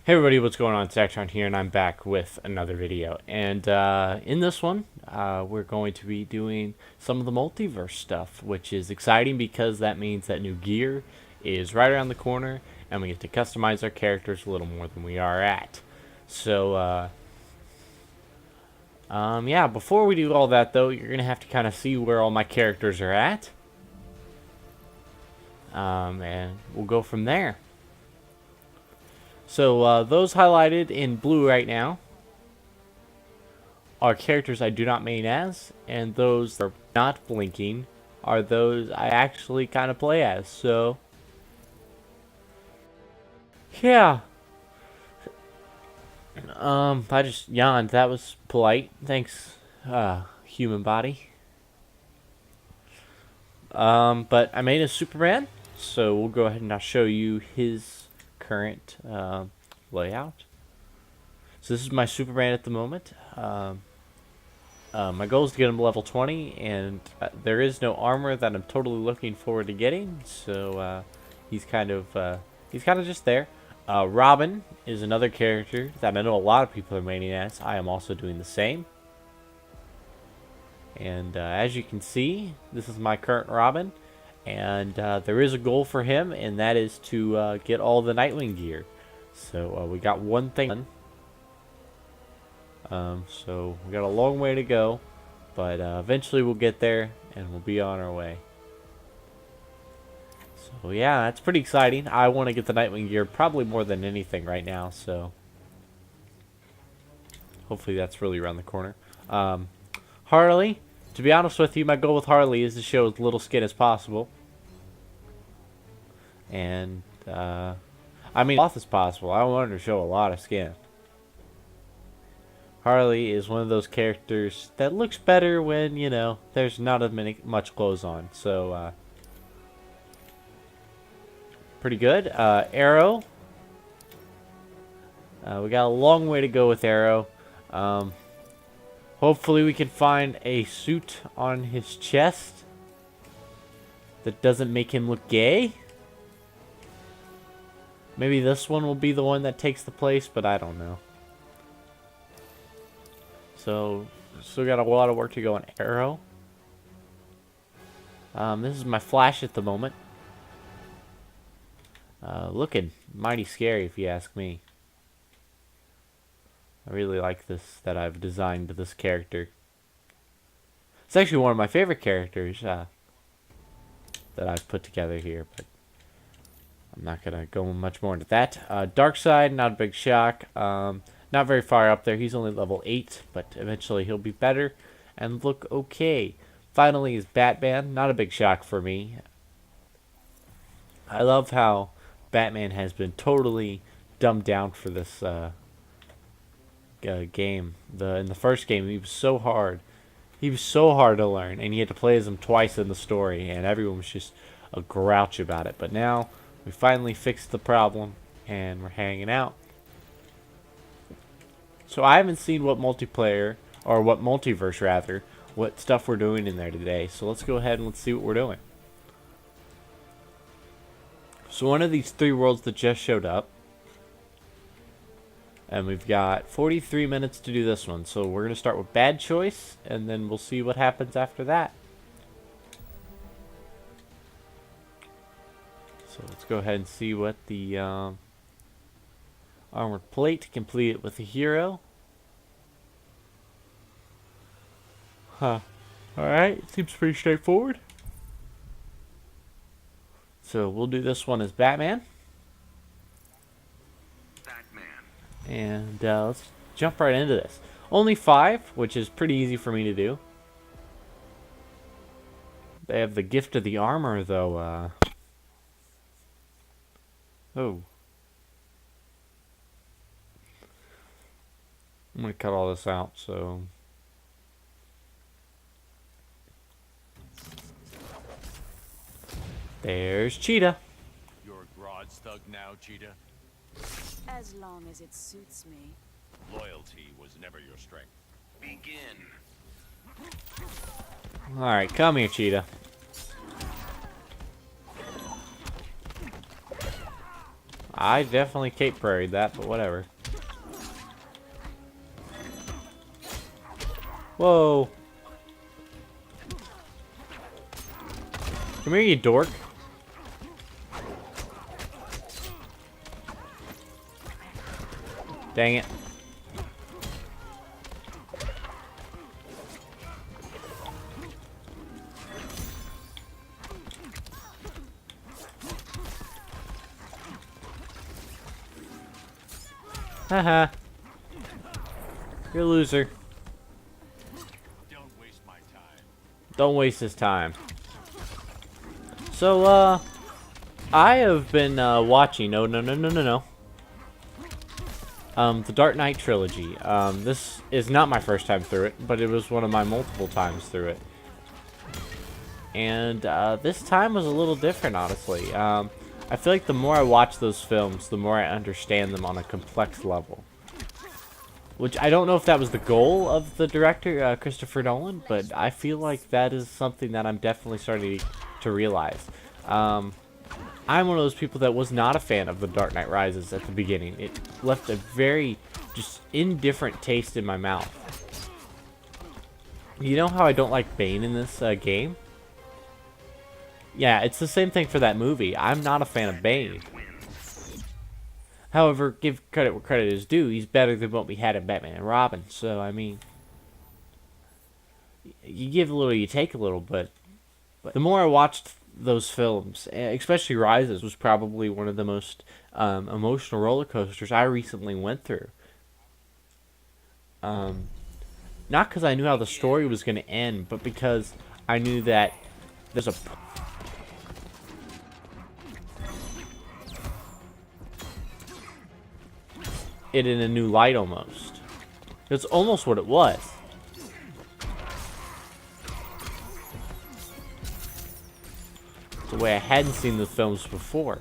Hey everybody, what's going on? It's Daktron here, and I'm back with another video. And in this one, we're going to be doing some of the multiverse stuff, which is exciting because that means that new gear is right around the corner, and we get to customize our characters a little more than we are at. So, yeah, before we do all that, though, you're going to have to kind of see where all my characters are at. And we'll go from there. So those highlighted in blue right now are characters I do not main as, and those that are not blinking are those I actually kind of play as. So yeah, I just yawned. That was polite. Thanks, human body. But I made a Superman, so we'll go ahead and I'll show you his current layout. So this is my Superman at the moment. My goal is to get him to level 20, and there is no armor that I'm totally looking forward to getting. So he's kind of just there. Robin is another character that I know a lot of people are maining as. I am also doing the same. And as you can see, this is my current Robin. And there is a goal for him, and that is to get all the Nightwing gear. So we got one thing done. So we got a long way to go, but eventually we'll get there, and we'll be on our way. So yeah, that's pretty exciting. I want to get the Nightwing gear probably more than anything right now, so hopefully that's really around the corner. Harley. To be honest with you, my goal with Harley is to show as little skin as possible. And, I mean, as possible. I want her to show a lot of skin. Harley is one of those characters that looks better when, you know, there's not as much clothes on. So, pretty good. Arrow. We got a long way to go with Arrow. Hopefully we can find a suit on his chest that doesn't make him look gay. Maybe this one will be the one that takes the place, but I don't know. So, still got a lot of work to go on Arrow. This is my Flash at the moment. Looking mighty scary if you ask me. I really like this, that I've designed this character. It's actually one of my favorite characters that I've put together here, but I'm not going to go much more into that. Darkseid, not a big shock. Not very far up there. He's only level 8, but eventually he'll be better and look okay. Finally is Batman. Not a big shock for me. I love how Batman has been totally dumbed down for this game. In the first game, he was so hard. He was so hard to learn, and you had to play as him twice in the story, and everyone was just a grouch about it. But now we finally fixed the problem, and we're hanging out. So I haven't seen what multiplayer, or what multiverse rather, what stuff we're doing in there today. So let's go ahead and let's see what we're doing. So one of these 3 worlds that just showed up. And we've got 43 minutes to do this one. So we're going to start with bad choice, and then we'll see what happens after that. So let's go ahead and see what the armored plate, complete it with a hero. Huh. Alright, seems pretty straightforward. So we'll do this one as Batman. And let's jump right into this. Only 5, which is pretty easy for me to do. They have the gift of the armor, though. Oh. I'm going to cut all this out, so... There's Cheetah. You're a Grodd's thug now, Cheetah? As long as it suits me. Loyalty was never your strength. Begin. Alright, come here, Cheetah. I definitely Cape Prairied that, but whatever. Whoa. Come here, you dork. Dang it. Haha. You're a loser. Don't waste my time. Don't waste his time. So, I have been, watching... No. The Dark Knight trilogy. This is not my first time through it, but it was one of my multiple times through it. And, this time was a little different, honestly. I feel like the more I watch those films, the more I understand them on a complex level. Which, I don't know if that was the goal of the director, Christopher Nolan, but I feel like that is something that I'm definitely starting to realize. I'm one of those people that was not a fan of The Dark Knight Rises at the beginning. It left a very, just, indifferent taste in my mouth. You know how I don't like Bane in this game? Yeah, it's the same thing for that movie. I'm not a fan of Bane. However, give credit where credit is due. He's better than what we had in Batman and Robin. So, I mean, you give a little, you take a little, but the more I watched those films, especially Rises, was probably one of the most emotional roller coasters I recently went through. Not because I knew how the story was going to end, but because I knew that there's a... it in a new light almost. It's almost what it was. The way I hadn't seen the films before.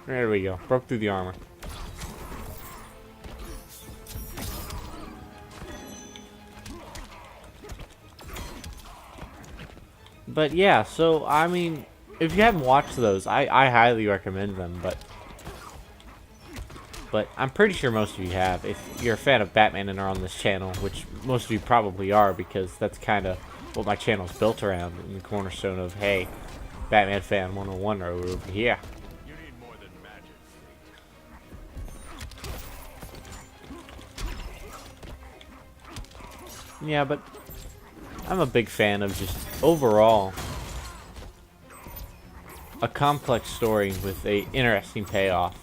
There we go. Broke through the armor. But yeah, so I mean, if you haven't watched those, I highly recommend them, but I'm pretty sure most of you have. If you're a fan of Batman and are on this channel, which most of you probably are, because that's kind of what my channel's built around, in the cornerstone of, hey, Batman fan 101 are over here. You need more than magic. Yeah, but I'm a big fan of just overall a complex story with a interesting payoff.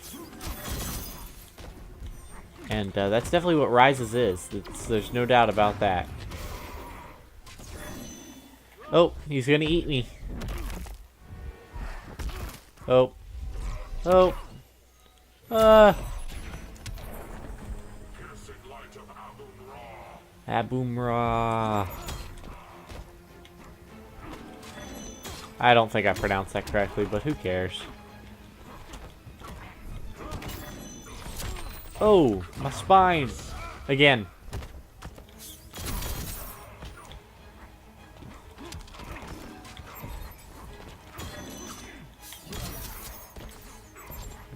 And that's definitely what Rises is. There's no doubt about that. Oh, he's gonna eat me. Oh. Oh. Abumra. I don't think I pronounced that correctly, but who cares? Oh, my spine. Again.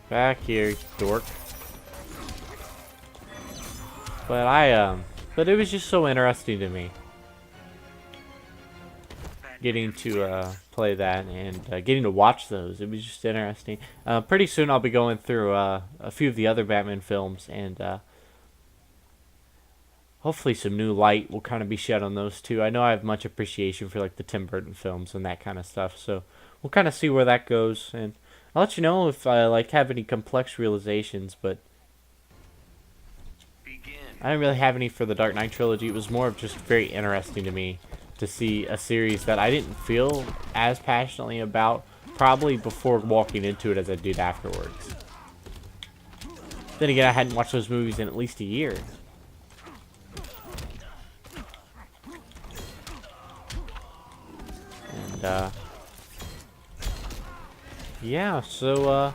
Back here, dork. But it was just so interesting to me. Getting to play that and getting to watch those. It was just interesting. Pretty soon I'll be going through a few of the other Batman films, and hopefully some new light will kind of be shed on those too. I know I have much appreciation for like the Tim Burton films and that kind of stuff, so we'll kind of see where that goes, and I'll let you know if I like have any complex realizations, but I didn't really have any for the Dark Knight trilogy. It was more of just very interesting to me to see a series that I didn't feel as passionately about probably before walking into it as I did afterwards. Then again, I hadn't watched those movies in at least a year. And yeah, so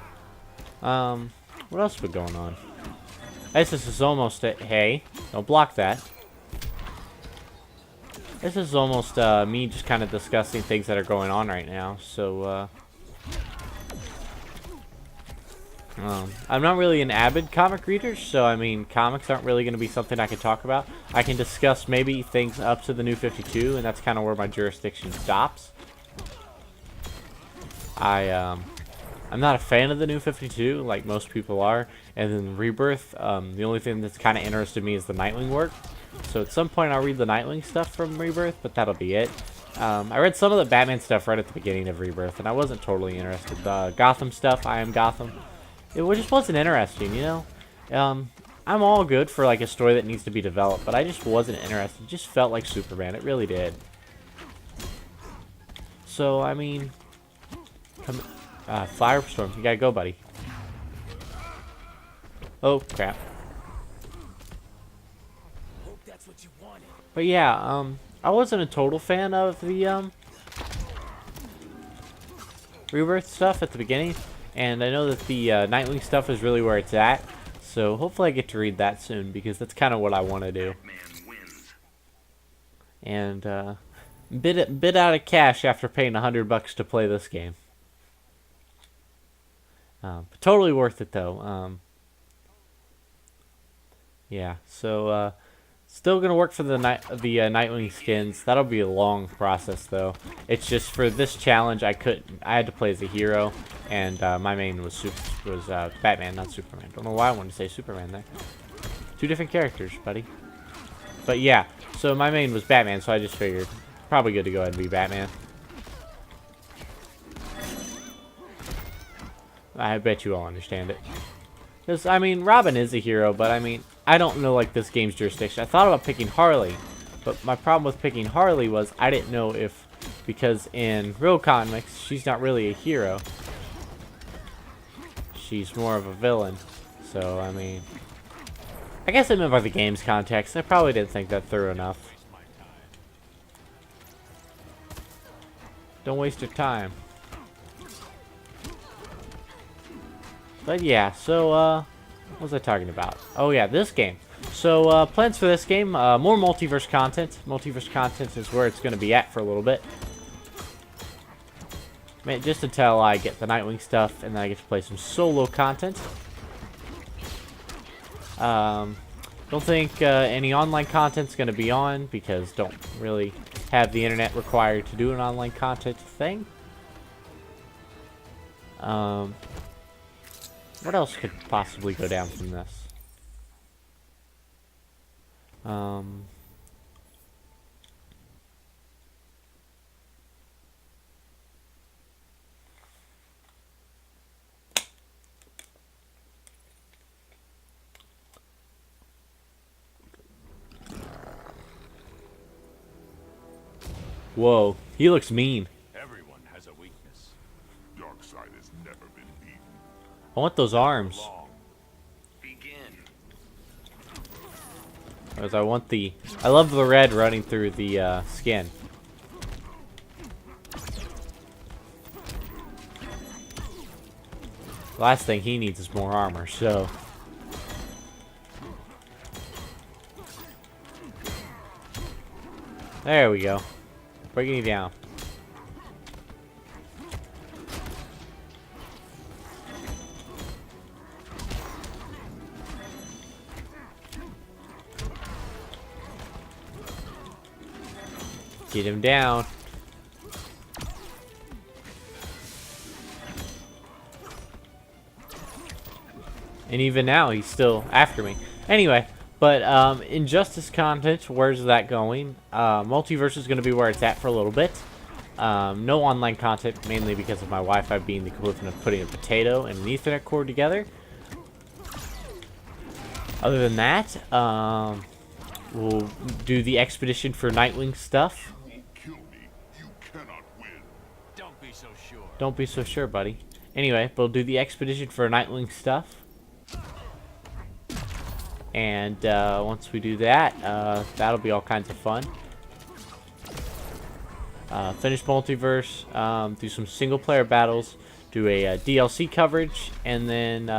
what else been going on? I guess this is almost it. Hey, don't block that. This is almost me just kind of discussing things that are going on right now. So, I'm not really an avid comic reader, so I mean, comics aren't really going to be something I can talk about. I can discuss maybe things up to the New 52, and that's kind of where my jurisdiction stops. I'm not a fan of the New 52, like most people are, and then Rebirth, the only thing that's kind of interested me is the Nightwing work. So at some point I'll read the Nightwing stuff from Rebirth, but that'll be it. I read some of the Batman stuff right at the beginning of Rebirth, and I wasn't totally interested. The Gotham stuff, I Am Gotham, it just wasn't interesting, you know? I'm all good for like a story that needs to be developed, but I just wasn't interested. It just felt like Superman, it really did. So, I mean, Firestorm, you gotta go, buddy. Oh, crap. But yeah, I wasn't a total fan of the, Rebirth stuff at the beginning. And I know that the, Nightwing stuff is really where it's at. So hopefully I get to read that soon, because that's kind of what I want to do. And, bit out of cash after paying $100 to play this game. But totally worth it, though. Yeah, so, still gonna work for the Nightwing skins. That'll be a long process, though. It's just for this challenge, I had to play as a hero, and my main was Batman, not Superman. Don't know why I wanted to say Superman there. Two different characters, buddy. But yeah, so my main was Batman, so I just figured probably good to go ahead and be Batman. I bet you all understand it. Because, I mean, Robin is a hero, but I mean, I don't know, like, this game's jurisdiction. I thought about picking Harley, but my problem with picking Harley was I didn't know if, because in real comics, she's not really a hero. She's more of a villain. So, I mean, I guess I meant by the game's context. I probably didn't think that through enough. Don't waste your time. But yeah, so, what was I talking about? Oh yeah, this game. So, plans for this game, more multiverse content. Multiverse content is where it's going to be at for a little bit. Man, just until I get the Nightwing stuff, and then I get to play some solo content. Don't think any online content's going to be on, because don't really have the internet required to do an online content thing. What else could possibly go down from this? Whoa, he looks mean. Everyone has a weakness. Dark side has never been beaten. I want those arms. Long. Begin. Because I love the red running through the skin. The last thing he needs is more armor, so. There we go. Breaking you down. Get him down. And even now, he's still after me. Anyway, but Injustice content, where's that going? Multiverse is going to be where it's at for a little bit. No online content, mainly because of my Wi-Fi being the equivalent of putting a potato and an Ethernet cord together. Other than that, we'll do the expedition for Nightwing stuff. Kill me. You cannot win. Don't be so sure. Don't be so sure, buddy. Anyway, we'll do the expedition for Nightwing stuff. And once we do that, that'll be all kinds of fun. Finish Multiverse, do some single-player battles, do a DLC coverage, and then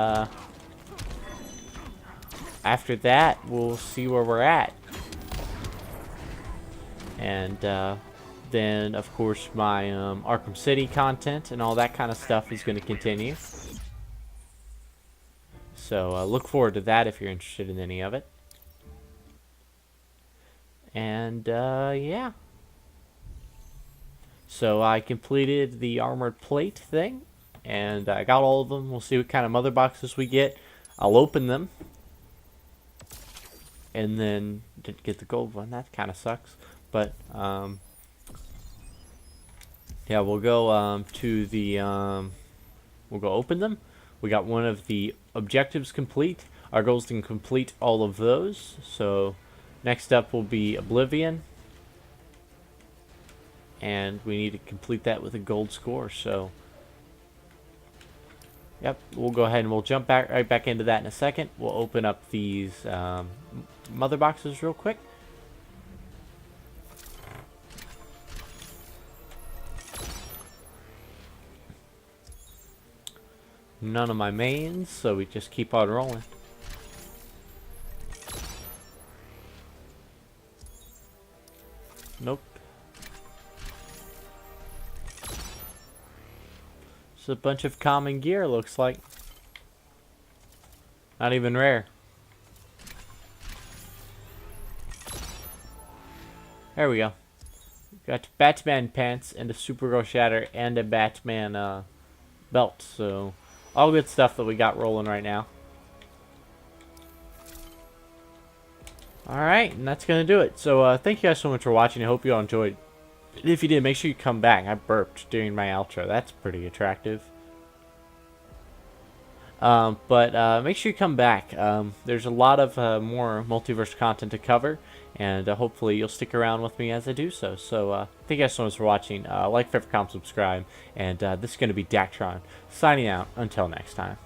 after that, we'll see where we're at. And then, of course, my Arkham City content and all that kind of stuff is going to continue. So look forward to that if you're interested in any of it. And yeah. So I completed the armored plate thing, and I got all of them. We'll see what kind of mother boxes we get. I'll open them. And then didn't get the gold one. That kind of sucks. But yeah, we'll go to the we'll go open them. We got one of the objectives complete. Our goal is to complete all of those. So next up will be Oblivion, and we need to complete that with a gold score. So yep, we'll go ahead and we'll jump right back into that in a second. We'll open up these mother boxes real quick. None of my mains, so we just keep on rolling. Nope. It's a bunch of common gear, looks like. Not even rare. There we go. Got Batman pants and a Supergirl shatter and a Batman belt. So all good stuff that we got rolling right now. Alright, and that's going to do it. So thank you guys so much for watching. I hope you all enjoyed. And if you did, make sure you come back. I burped during my outro. That's pretty attractive. But make sure you come back. There's a lot of more multiverse content to cover. And hopefully you'll stick around with me as I do so. So thank you guys so much for watching. Like, favorite, comment, subscribe. And this is going to be Daktron signing out. Until next time.